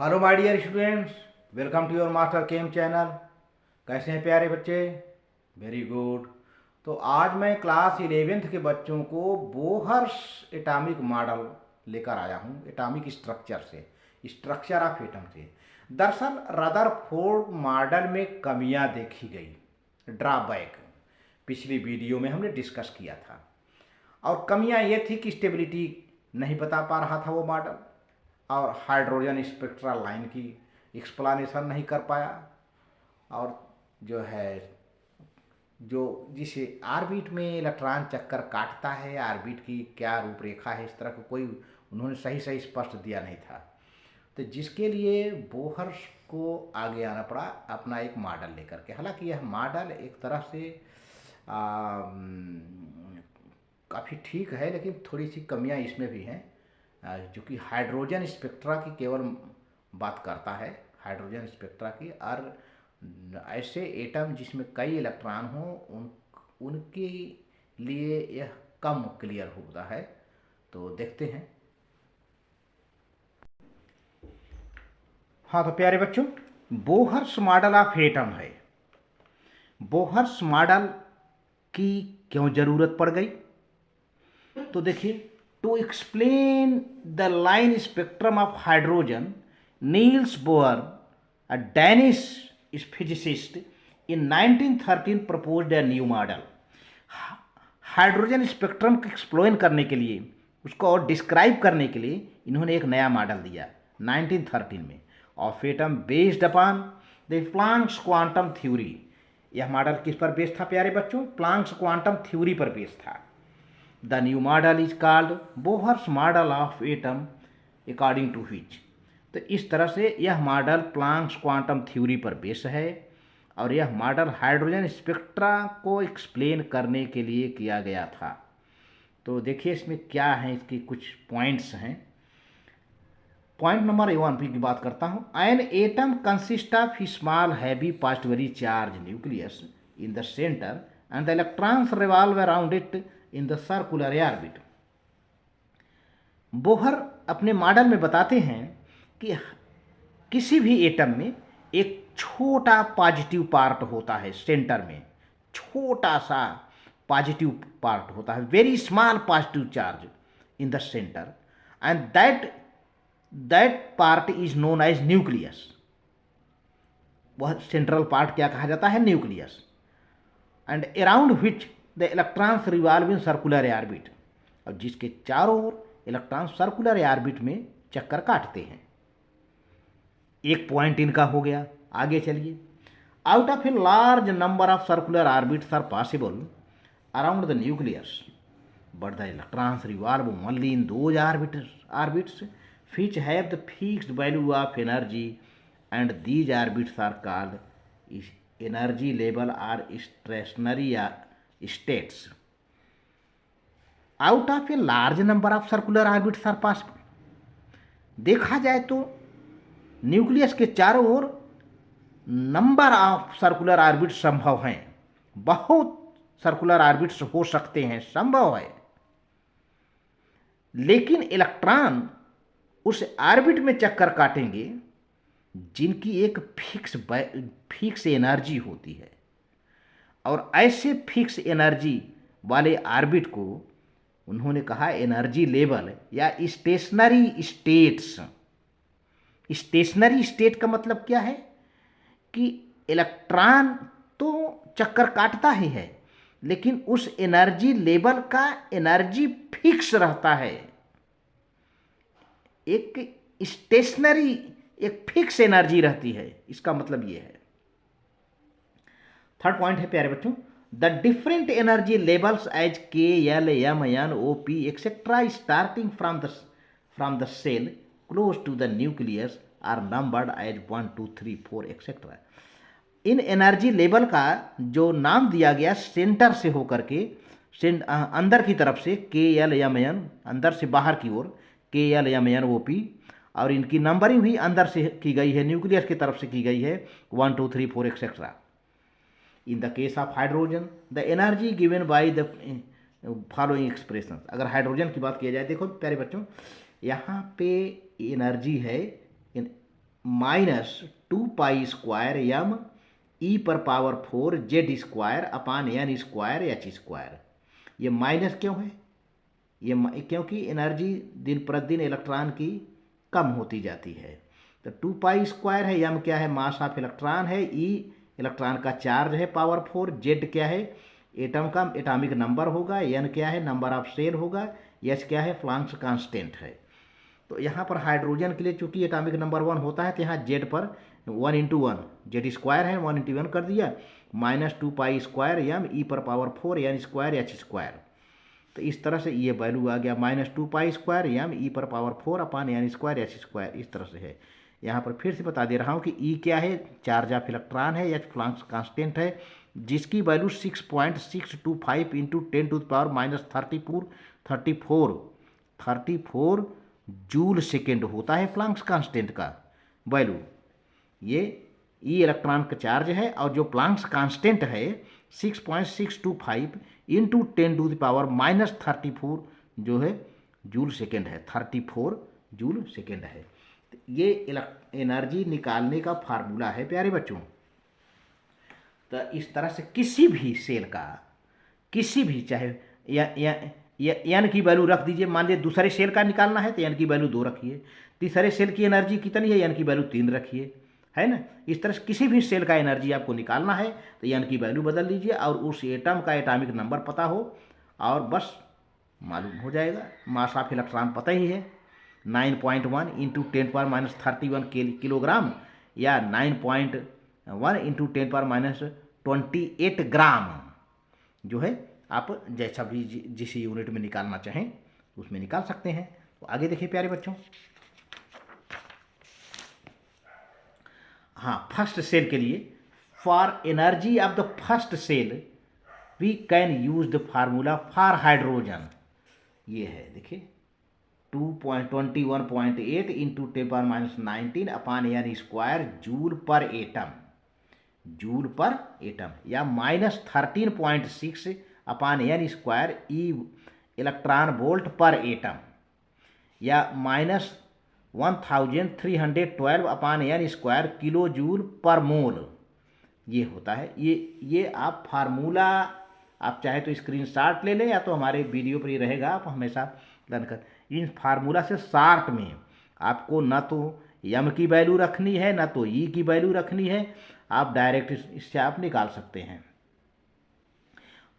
Hello my dear students, welcome to your master chem channel. कैसे हैं प्यारे बच्चे? Very good. तो आज मैं क्लास 11th के बच्चों को बोहर्स एटॉमिक मॉडल लेकर आया हूं, एटॉमिक स्ट्रक्चर से, स्ट्रक्चर ऑफ एटम से। दरअसल रदरफोर्ड मॉडल में कमियां देखी गई, ड्रॉबैक पिछली वीडियो में हमने डिस्कस किया था। और कमियां ये थी कि स्टेबिलिटी नहीं बता पा रहा था वो मॉडल, और हाइड्रोजन स्पेक्ट्रल लाइन की एक्सप्लानेशन नहीं कर पाया, और जो है जो जिस आर्बिट में इलेक्ट्रॉन चक्कर काटता है, आर्बिट की क्या रूपरेखा है, इस तरह का कोई उन्होंने सही सही स्पष्ट दिया नहीं था। तो जिसके लिए बोहर्स को आगे आना पड़ा अपना एक मॉडल लेकर के। हालांकि यह मॉडल एक तरह से काफ़ी ठीक है, लेकिन थोड़ी सी कमियां इसमें भी हैं। जो कि हाइड्रोजन स्पेक्ट्रा की केवल बात करता है, हाइड्रोजन स्पेक्ट्रा की, और ऐसे एटम जिसमें कई इलेक्ट्रॉन हों उनके लिए यह कम क्लियर होता है। तो देखते हैं। हाँ तो प्यारे बच्चों, बोहर्स मॉडल ऑफ एटम है। बोहर्स मॉडल की क्यों ज़रूरत पड़ गई? तो देखिए, to explain the line spectrum of hydrogen, Niels Bohr, a Danish physicist, in 1913 proposed a new model. Hydrogen spectrum को एक्सप्लोन करने के लिए, उसको और डिस्क्राइब करने के लिए इन्होंने एक नया मॉडल दिया 1913 में, of atom based upon the Planck's quantum theory. यह मॉडल किस पर बेस्ड था प्यारे बच्चों? प्लांक्स क्वांटम थ्योरी पर बेस्ड था। The new model is called Bohr's model of atom according to which. तो इस तरह से यह मॉडल प्लांक्स क्वांटम थ्योरी पर बेस है, और यह मॉडल हाइड्रोजन स्पेक्ट्रा को एक्सप्लेन करने के लिए किया गया था। तो देखिए इसमें क्या है, इसके कुछ पॉइंट्स हैं। पॉइंट नंबर 1 की बात करता हूँ। An atom consist of small heavy positively charge nucleus in the centre and the electrons revolve around it in the circular orbit. Bohr अपने मॉडल में बताते हैं कि किसी भी एटम में एक छोटा पॉजिटिव पार्ट होता है, सेंटर में छोटा सा पॉजिटिव पार्ट होता है, very small positive charge in the centre, and that part is known as nucleus. वह सेंट्रल पार्ट क्या कहा जाता है? Nucleus. And around which the electrons revolve in circular orbit, और जिसके चारों ओर इलेक्ट्रॉन सर्कुलर ऑर्बिट में चक्कर काटते हैं। एक पॉइंट इनका हो गया। आगे चलिए। Out of a large number of circular orbits are possible around the nucleus, but the electrons revolve only in those orbits which have the fixed value of energy, and these orbits are called energy level or stationary states. Out of a large number of circular orbits are possible. देखा जाए तो nucleus के चारों ओर number of circular orbit संभव हैं, बहुत circular orbits हो सकते हैं, संभव है। लेकिन इलेक्ट्रॉन उस ऑर्बिट में चक्कर काटेंगे जिनकी एक फिक्स एनर्जी होती है, और ऐसे फिक्स एनर्जी वाले ऑर्बिट को उन्होंने कहा एनर्जी लेवल या स्टेशनरी स्टेट्स। स्टेशनरी स्टेट का मतलब क्या है कि इलेक्ट्रॉन तो चक्कर काटता ही है, लेकिन उस एनर्जी लेवल का एनर्जी फिक्स रहता है, एक स्टेशनरी, एक फिक्स एनर्जी रहती है। इसका मतलब ये है। थर्ड पॉइंट है प्यारे बच्चों, the different energy levels as K L M N O P etcetera starting from the shell close to the nucleus are numbered as 1 2 3 4 etcetera. इन एनर्जी लेवल का जो नाम दिया गया सेंटर से होकर के अंदर की तरफ से के एल एम एन, अंदर से बाहर की ओर K L M N O P, और इनकी नंबरिंग भी अंदर से की गई है, न्यूक्लियस की तरफ से की गई है, 1 2 3 4 etcetera. In the case of hydrogen the energy given by the following expression. अगर हाइड्रोजन की बात किया जाए, देखो प्यारे बच्चों, यहाँ पे एनर्जी है माइनस 2 पाई स्क्वायर यम ई पर power 4 Z square upon N square H square. ये माइनस क्यों है? क्योंकि एनर्जी दिन प्रतिदिन इलेक्ट्रॉन की कम होती जाती है। तो 2 पाई स्क्वायर है, यम क्या है, मास ऑफ इलेक्ट्रॉन है, ई इलेक्ट्रॉन का चार्ज है पावर 4, जेड क्या है, एटम का एटॉमिक नंबर होगा, एन क्या है, नंबर ऑफ शेल होगा, एच क्या है, प्लैंक्स कांस्टेंट है। तो यहाँ पर हाइड्रोजन के लिए चूंकि एटॉमिक नंबर 1 होता है तो यहाँ जेड पर 1 × 1 जेड स्क्वायर है, 1 × 1 कर दिया, माइनस 2 पाई स्क्वायर यम ई पर power 4 N square H square. तो इस तरह से ये वैल्यू आ गया -2 पाई स्क्वायर यम ई पर पावर 4 अपान एन स्क्वायर एच स्क्वायर, इस तरह से है। यहाँ पर फिर से बता दे रहा हूँ कि ई क्या है, चार्ज ऑफ इलेक्ट्रॉन है, एच प्लैंक्स कांस्टेंट है, जिसकी वैल्यू 6.625 × 10⁻34 जूल सेकेंड होता है प्लैंक्स कांस्टेंट का वैल्यू। ये ई इलेक्ट्रॉन का चार्ज है और जो प्लैंक्स कांस्टेंट है 6.625 × 10⁻34 जो है जूल सेकेंड है, 34 जूल सेकेंड है। ये एनर्जी निकालने का फार्मूला है प्यारे बच्चों। तो इस तरह से किसी भी सेल का, किसी भी चाहे एन की वैल्यू रख दीजिए, मान लीजिए दूसरे सेल का निकालना है तो एन की वैल्यू 2 रखिए, तीसरे सेल की एनर्जी कितनी है, एन की वैल्यू 3 रखिए, है ना। इस तरह से किसी भी सेल का एनर्जी आपको निकालना है तो एन की वैल्यू बदल लीजिए और उस एटम का एटॉमिक नंबर पता हो और बस मालूम हो जाएगा। मास ऑफ इलेक्ट्रॉन पता ही है, 9.1 × 10⁻31 किलोग्राम या 9.1 × 10⁻28 ग्राम जो है। आप जैसा भी जिस यूनिट में निकालना चाहें उसमें निकाल सकते हैं। तो आगे देखिए प्यारे बच्चों, हाँ, फर्स्ट सेल के लिए for energy of the first shell we can use the formula for hydrogen. ये है देखिए 2.21.8 × 10⁻19 upon N square joule per atom, joule per atom, या -13.6 upon N square e electron volt per atom, या -1312 upon N square kilo joule per mole. ये होता है। ये आप फार्मूला आप चाहे तो स्क्रीनशॉट ले लें या तो हमारे वीडियो पर ही रहेगा, आप हमेशा लर्न कर। इन फार्मूला से शॉर्ट में आपको ना तो यम की वैल्यू रखनी है ना तो ई की वैल्यू रखनी है, आप डायरेक्ट इससे आप निकाल सकते हैं।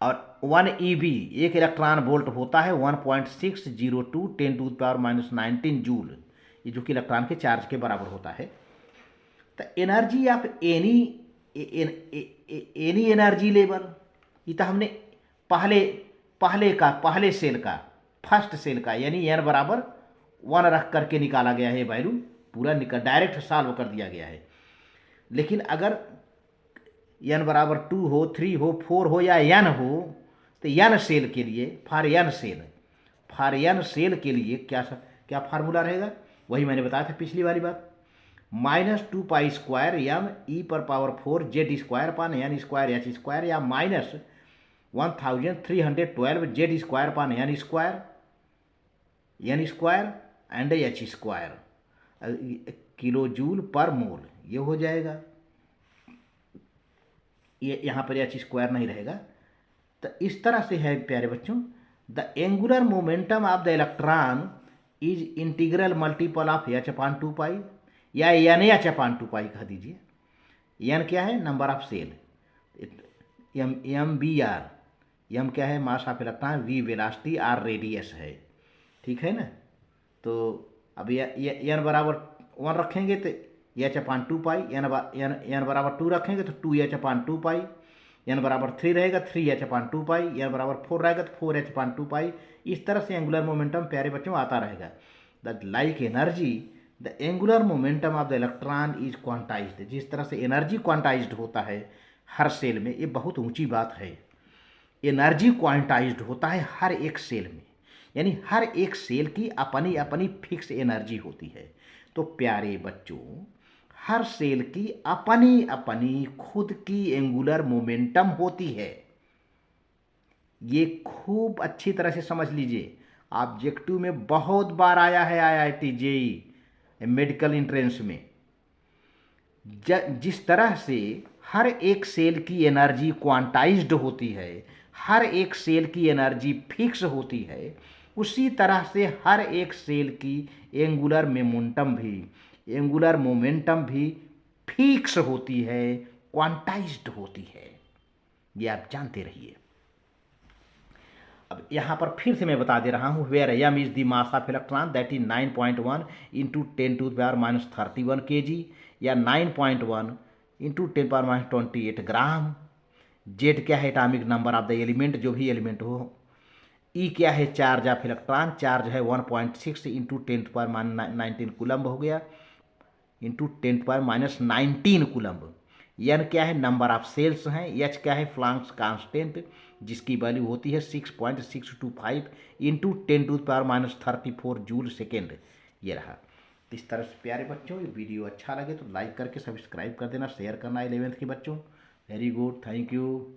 और 1 EV 1 इलेक्ट्रॉन वोल्ट होता है 1.602 10⁻19 जूल, ये जो कि इलेक्ट्रॉन के चार्ज के बराबर होता है। तो energy of any energy level, ये तो हमने पहले सेल का, फर्स्ट सेल का, यानी एन बराबर 1 रख करके निकाला गया है वैल्यू, पूरा डायरेक्ट सॉल्व कर दिया गया है। लेकिन अगर एन बराबर 2 हो, 3 हो, 4 हो या एन हो, तो एन सेल के लिए फॉर एन सेल के लिए क्या फार्मूला रहेगा, वही मैंने बताया था पिछली वाली बात, -2 पाई स्क्वायर यम ई पर power 4 Z square upon n square H square, या -1312 Z square upon n square and h square kilo joule per mole, ये हो जाएगा। ये यहाँ पर एच स्क्वायर नहीं रहेगा। तो इस तरह से है प्यारे बच्चों, the angular momentum of the electron is integral multiple of h/2 pi, या NH/2 कह दीजिए। एन क्या है, number of shell, MBR, M क्या है, mass of electron, V velocity, R radius है, ठीक है ना। तो अब एन बराबर 1 रखेंगे तो h/2 पाई, एन बराबर 2 रखेंगे तो 2h/2 पाई, एन बराबर 3 रहेगा 3h/2 पाई, एन बराबर 4 रहेगा तो 4h/2 पाई। इस तरह से एंगुलर मोमेंटम प्यारे बच्चों आता रहेगा। The like energy the angular momentum of the electron is quantized, जिस तरह से एनर्जी क्वांटाइज्ड होता है हर सेल में, ये बहुत ऊंची बात है। एनर्जी क्वांटाइज्ड होता है हर एक सेल में, यानी हर एक सेल की अपनी अपनी फिक्स एनर्जी होती है। तो प्यारे बच्चों, हर सेल की अपनी अपनी खुद की एंगुलर मोमेंटम होती है। ये खूब अच्छी तरह से समझ लीजिए, ऑब्जेक्टिव में बहुत बार आया है, IIT JEE मेडिकल एंट्रेंस में, जिस तरह से हर एक सेल की एनर्जी क्वांटाइज्ड होती है, हर एक सेल की एनर्जी फिक्स होती है, उसी तरह से हर एक सेल की एंगुलर मोमेंटम भी फिक्स होती है, क्वांटाइज्ड होती है। ये आप जानते रहिए। अब यहाँ पर फिर से मैं बता दे रहा हूँ, where M is the mass of electron that is 9.1 into 10⁻³ kg या 9.1 इंटू 10⁻28 ग्राम। जेड क्या है, atomic number of the element, जो भी एलिमेंट हो। ई क्या है, चार्ज ऑफ इलेक्ट्रॉन, चार्ज है 1.6 इंटू 10⁻19 कूलम्ब हो गया, इंटू 10⁻19 कूलम्ब। एन क्या है, नंबर ऑफ सेल्स हैं। एच क्या है, प्लैंक्स कांस्टेंट, जिसकी वैल्यू होती है 6.625 इंटू 10⁻34 जूल सेकेंड। ये रहा। इस तरह से प्यारे बच्चों, ये वीडियो अच्छा लगे तो लाइक करके सब्सक्राइब कर देना, शेयर करना 11th के बच्चों। Very good, thank you.